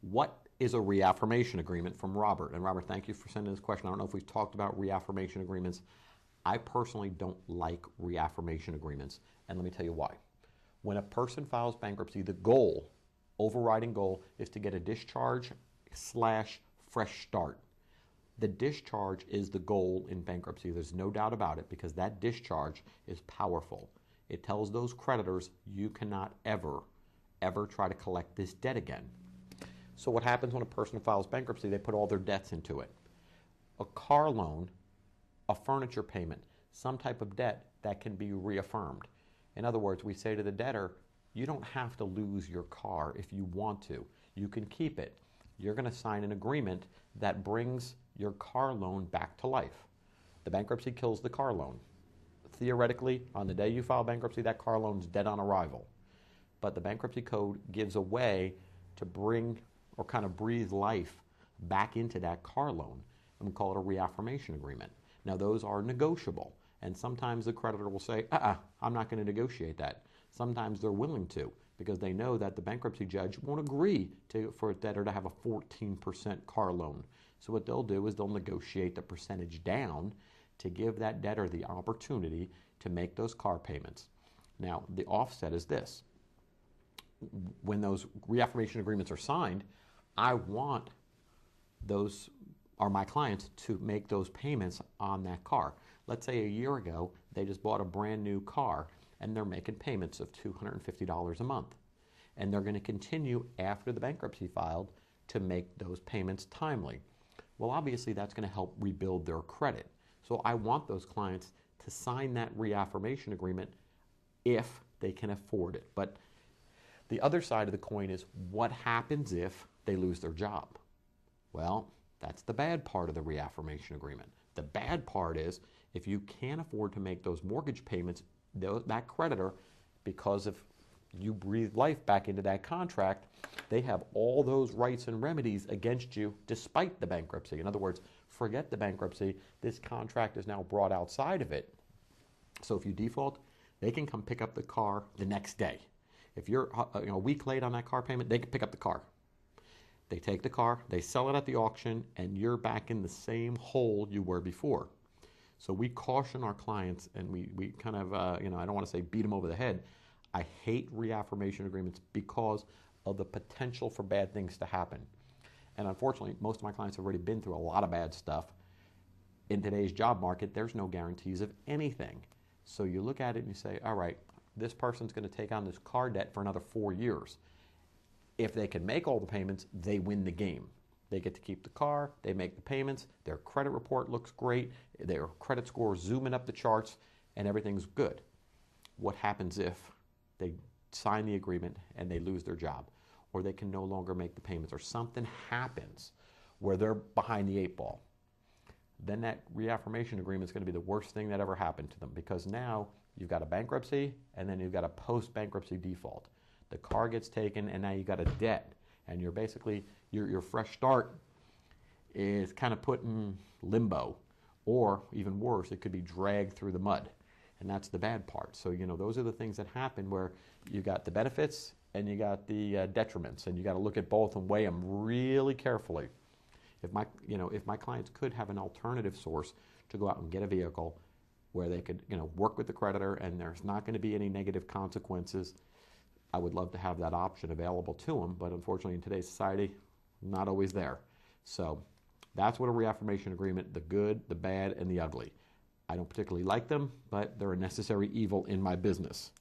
What is a reaffirmation agreement from Robert? And Robert, thank you for sending this question. I don't know if we've talked about reaffirmation agreements. I personally don't like reaffirmation agreements, and let me tell you why. When a person files bankruptcy, the goal, overriding goal, is to get a discharge slash fresh start. The discharge is the goal in bankruptcy. There's no doubt about it, because that discharge is powerful. It tells those creditors you cannot ever try to collect this debt again. So what happens when a person files bankruptcy? They put all their debts into it. A car loan, a furniture payment, some type of debt that can be reaffirmed. In other words, we say to the debtor, you don't have to lose your car if you want to. You can keep it. You're going to sign an agreement that brings your car loan back to life. The bankruptcy kills the car loan. Theoretically, on the day you file bankruptcy, that car loan's dead on arrival. But the bankruptcy code gives a way to bring or kind of breathe life back into that car loan, and we call it a reaffirmation agreement. Now, those are negotiable, and sometimes the creditor will say, I'm not going to negotiate that. Sometimes they're willing to, because they know that the bankruptcy judge won't agree for a debtor to have a 14% car loan. So what they'll do is they'll negotiate the percentage down to give that debtor the opportunity to make those car payments. Now, the offset is this. When those reaffirmation agreements are signed, I want my clients to make those payments on that car. Let's say a year ago, they just bought a brand new car and they're making payments of $250 a month. And they're going to continue after the bankruptcy filed to make those payments timely. Well, obviously that's going to help rebuild their credit. So I want those clients to sign that reaffirmation agreement if they can afford it. But the other side of the coin is, what happens if they lose their job? Well, that's the bad part of the reaffirmation agreement. The bad part is, if you can't afford to make those mortgage payments, that creditor, because if you breathe life back into that contract, they have all those rights and remedies against you despite the bankruptcy. In other words, forget the bankruptcy. This contract is now brought outside of it. So if you default, they can come pick up the car the next day. If you're a week late on that car payment, they can pick up the car. They take the car, they sell it at the auction, and you're back in the same hole you were before. So we caution our clients, and we kind of, I don't want to say beat them over the head. I hate reaffirmation agreements because of the potential for bad things to happen. And unfortunately, most of my clients have already been through a lot of bad stuff. In today's job market, there's no guarantees of anything. So you look at it and you say, all right, this person's going to take on this car debt for another 4 years. If they can make all the payments, they win the game. They get to keep the car, they make the payments, their credit report looks great, their credit score is zooming up the charts, and everything's good. What happens if they sign the agreement and they lose their job, or they can no longer make the payments, or something happens where they're behind the 8 ball? Then that reaffirmation agreement is going to be the worst thing that ever happened to them, because now you've got a bankruptcy and then you've got a post-bankruptcy default. The car gets taken and now you've got a debt, and you're basically, your fresh start is kind of put in limbo, or even worse, it could be dragged through the mud. And that's the bad part. So, those are the things that happen where you got the benefits and you got the detriments, and you got to look at both and weigh them really carefully. If my clients could have an alternative source to go out and get a vehicle where they could, work with the creditor and there's not going to be any negative consequences, I would love to have that option available to them. But unfortunately, in today's society, not always there. So that's what a reaffirmation agreement, the good, the bad, and the ugly. I don't particularly like them, but they're a necessary evil in my business.